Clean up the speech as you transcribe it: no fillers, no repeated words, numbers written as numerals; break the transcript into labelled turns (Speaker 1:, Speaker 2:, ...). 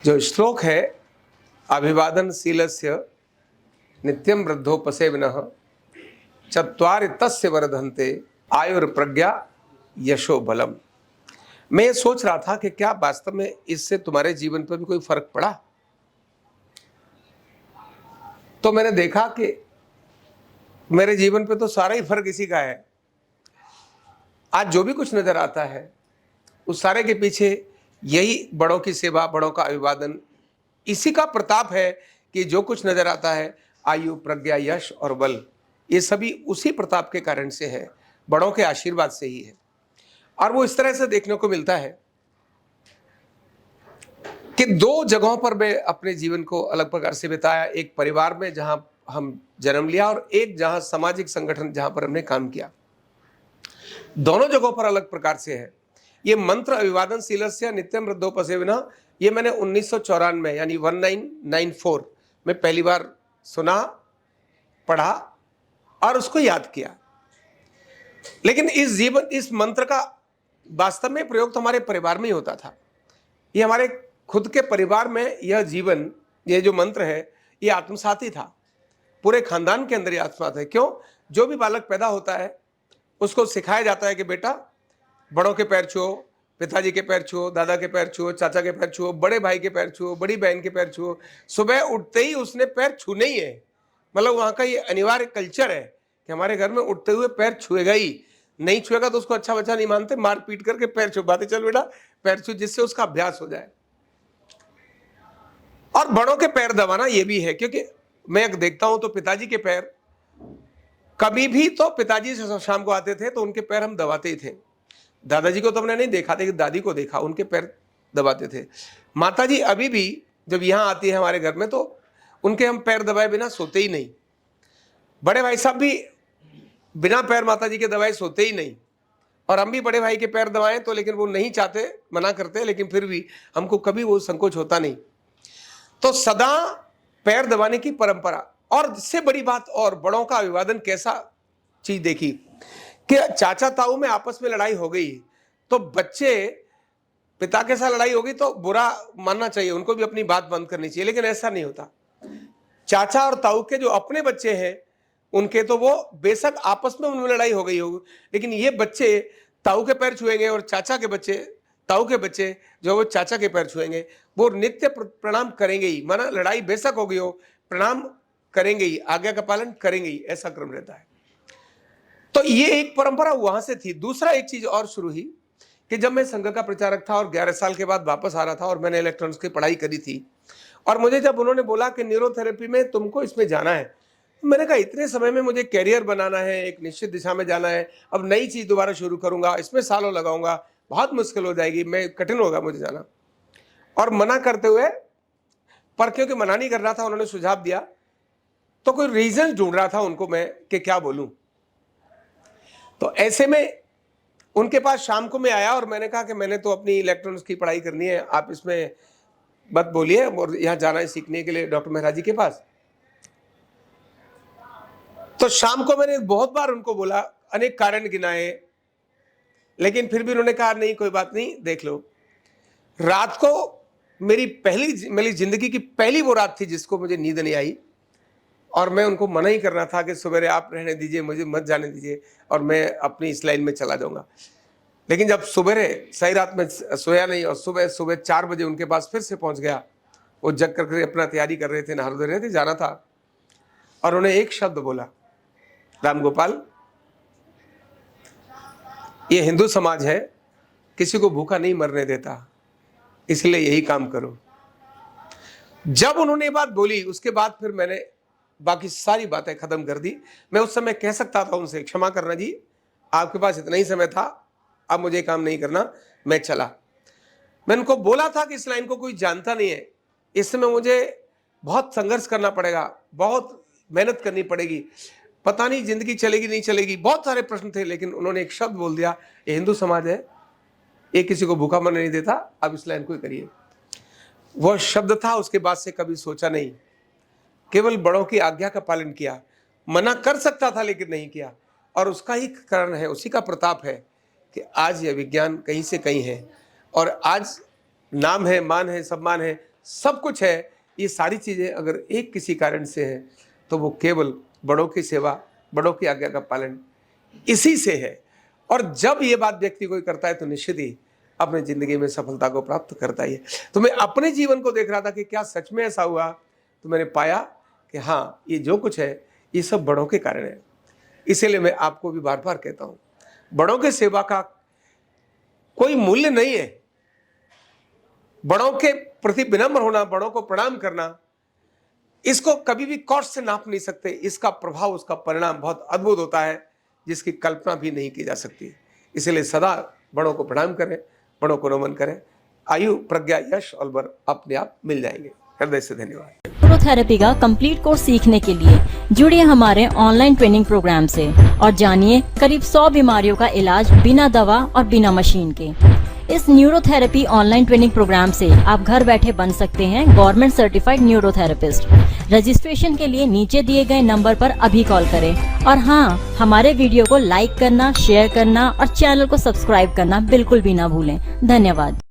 Speaker 1: जो श्लोक है, अभिवादनशीलस्य नित्यं वृद्धोपसेविनः चत्वारि तस्य वर्धन्ते आयुर्प्रज्ञा यशो बलम। मैं ये सोच रहा था कि क्या वास्तव में इससे तुम्हारे जीवन पर भी कोई फर्क पड़ा। तो मैंने देखा कि मेरे जीवन पे तो सारा ही फर्क इसी का है। आज जो भी कुछ नजर आता है उस सारे के पीछे यही बड़ों की सेवा, बड़ों का अभिवादन, इसी का प्रताप है कि जो कुछ नजर आता है, आयु, प्रज्ञा, यश और बल, ये सभी उसी प्रताप के कारण से है, बड़ों के आशीर्वाद से ही है। और वो इस तरह से देखने को मिलता है कि दो जगहों पर मैं अपने जीवन को अलग प्रकार से बिताया। एक परिवार में जहां हम जन्म लिया और एक जहां सामाजिक संगठन जहां पर हमने काम किया। दोनों जगहों पर अलग प्रकार से है। ये मंत्र अभिवादनशीलस्य नित्यं वृद्धोपसेविनः, ये मैंने 1994 यानी 1994 में पहली बार सुना, पढ़ा और उसको याद किया। लेकिन इस मंत्र का वास्तव में प्रयोग तो हमारे परिवार में ही होता था। ये हमारे खुद के परिवार में यह जीवन, ये जो मंत्र है, ये आत्मसात ही था। पूरे खानदान के अंदर ये आत्मसात है। क्यों? जो भी बालक पैदा होता है उसको सिखाया जाता है कि बेटा बड़ों के पैर छुओ, पिताजी के पैर छुओ, दादा के पैर छुओ, चाचा के पैर छुओ, बड़े भाई के पैर छुओ, बड़ी बहन के पैर छुओ। सुबह उठते ही उसने पैर छूने ही है। मतलब वहां का ये अनिवार्य कल्चर है कि हमारे घर में उठते हुए पैर छुएगा ही। नहीं छुएगा तो उसको अच्छा बच्चा नहीं मानते, मार पीट करके पैर छुपाते, चल बेटा पैर छू, जिससे उसका अभ्यास हो जाए। और बड़ों के पैर दबाना ये भी है, क्योंकि मैं देखता हूं तो पिताजी के पैर, कभी भी तो पिताजी से शाम को आते थे तो उनके पैर हम दबाते ही थे। दादाजी को तो हमने नहीं देखा, लेकिन दादी को देखा, उनके पैर दबाते थे। माताजी अभी भी जब यहाँ आती है हमारे घर में तो उनके हम पैर दबाए बिना सोते ही नहीं। बड़े भाई साहब भी बिना पैर माताजी के दबाए सोते ही नहीं। और हम भी बड़े भाई के पैर दबाएं तो, लेकिन वो नहीं चाहते, मना करते, लेकिन फिर भी हमको कभी वो संकोच होता नहीं। तो सदा पैर दबाने की परंपरा। और इससे बड़ी बात, और बड़ों का अभिवादन कैसा चीज देखी कि चाचा ताऊ में आपस में लड़ाई हो गई तो बच्चे, पिता के साथ लड़ाई होगी तो बुरा मानना चाहिए, उनको भी अपनी बात बंद करनी चाहिए। लेकिन ऐसा नहीं होता। चाचा और ताऊ के जो अपने बच्चे हैं उनके तो वो बेशक आपस में उनमें लड़ाई हो गई होगी, लेकिन ये बच्चे ताऊ के पैर छुएंगे और चाचा के बच्चे, ताऊ के बच्चे जो वो चाचा के पैर छुएंगे, वो नित्य प्रणाम करेंगे ही। माना लड़ाई बेशक हो गई हो, प्रणाम करेंगे ही, आज्ञा का पालन करेंगे ही, ऐसा क्रम रहता है। तो ये एक परंपरा वहां से थी। दूसरा एक चीज और शुरू हुई कि जब मैं संघ का प्रचारक था और 11 साल के बाद वापस आ रहा था और मैंने इलेक्ट्रॉनिक्स की पढ़ाई करी थी, और मुझे जब उन्होंने बोला कि न्यूरोथेरेपी में तुमको इसमें जाना है, मैंने कहा इतने समय में मुझे कैरियर बनाना है, एक निश्चित दिशा में जाना है, अब नई चीज दोबारा शुरू करूंगा, इसमें सालों लगाऊंगा, बहुत मुश्किल हो जाएगी, मैं कठिन होगा मुझे जाना। और मना करते हुए, पर क्योंकि मना नहीं कर रहा था, उन्होंने सुझाव दिया तो कोई रीजन ढूंढ रहा था उनको मैं कि क्या बोलूं। तो ऐसे में उनके पास शाम को मैं आया और मैंने कहा कि मैंने तो अपनी इलेक्ट्रॉनिक्स की पढ़ाई करनी है, आप इसमें मत बोलिए, और यहाँ जाना है सीखने के लिए डॉक्टर मेहरा जी के पास। तो शाम को मैंने बहुत बार उनको बोला, अनेक कारण गिनाए, लेकिन फिर भी उन्होंने कहा नहीं कोई बात नहीं, देख लो। रात को मेरी जिंदगी की पहली वो रात थी जिसको मुझे नींद नहीं आई, और मैं उनको मना ही करना था कि सुबह आप रहने दीजिए, मुझे मत जाने दीजिए और मैं अपनी इस लाइन में चला जाऊंगा। लेकिन जब सुबह सही रात में सोया नहीं और सुबह 4 बजे उनके पास फिर से पहुंच गया, वो जग करके अपना तैयारी कर रहे थे, नहा धो रहे थे, जाना था, और उन्हें एक शब्द बोला, राम गोपाल, ये हिंदू समाज है, किसी को भूखा नहीं मरने देता, इसलिए यही काम करो। जब उन्होंने ये बात बोली उसके बाद फिर मैंने बाकी सारी बातें खत्म कर दी। मैं उस समय कह सकता था उनसे, क्षमा करना जी, आपके पास इतना ही समय था, अब मुझे काम नहीं करना, मैं चला। मैं उनको बोला था कि इस लाइन को कोई जानता नहीं है, इस समय मुझे बहुत संघर्ष करना पड़ेगा, बहुत मेहनत करनी पड़ेगी, पता नहीं जिंदगी चलेगी नहीं चलेगी, बहुत सारे प्रश्न थे। लेकिन उन्होंने एक शब्द बोल दिया, ये हिंदू समाज है, ये किसी को भूखा मरने नहीं देता, अब इस लाइन को ही करिए। वह शब्द था, उसके बाद से कभी सोचा नहीं, केवल बड़ों की आज्ञा का पालन किया। मना कर सकता था लेकिन नहीं किया, और उसका ही कारण है, उसी का प्रताप है कि आज यह विज्ञान कहीं से कहीं है, और आज नाम है, मान है, सम्मान है, सब कुछ है, ये सारी चीज़ें अगर एक किसी कारण से है तो वो केवल बड़ों की सेवा, बड़ों की आज्ञा का पालन इसी से है। और जब ये बात व्यक्ति कोई करता है तो निश्चित ही अपनी जिंदगी में सफलता को प्राप्त करता ही है। तो मैं अपने जीवन को देख रहा था कि क्या सच में ऐसा हुआ, तो मैंने पाया कि हाँ, ये जो कुछ है ये सब बड़ों के कारण है। इसीलिए मैं आपको भी बार बार कहता हूँ, बड़ों के सेवा का कोई मूल्य नहीं है। बड़ों के प्रति विनम्र होना, बड़ों को प्रणाम करना, इसको कभी भी कॉस्ट से नाप नहीं सकते। इसका प्रभाव, उसका परिणाम बहुत अद्भुत होता है, जिसकी कल्पना भी नहीं की जा सकती। इसलिए सदा बड़ों को प्रणाम करें, बड़ों को नमन करें। आयु, प्रज्ञा, यश और बर अपने आप मिल जाएंगे। हृदय से धन्यवाद।
Speaker 2: न्यूरोथेरेपी का कंप्लीट कोर्स सीखने के लिए जुड़िए हमारे ऑनलाइन ट्रेनिंग प्रोग्राम से और जानिए करीब 100 बीमारियों का इलाज बिना दवा और बिना मशीन के। इस न्यूरोथेरेपी ऑनलाइन ट्रेनिंग प्रोग्राम से आप घर बैठे बन सकते हैं गवर्नमेंट सर्टिफाइड न्यूरोथेरेपिस्ट। रजिस्ट्रेशन के लिए नीचे दिए गए नंबर पर अभी कॉल करें और हाँ, हमारे वीडियो को लाइक करना, शेयर करना और चैनल को सब्सक्राइब करना बिल्कुल भी ना भूलें। धन्यवाद।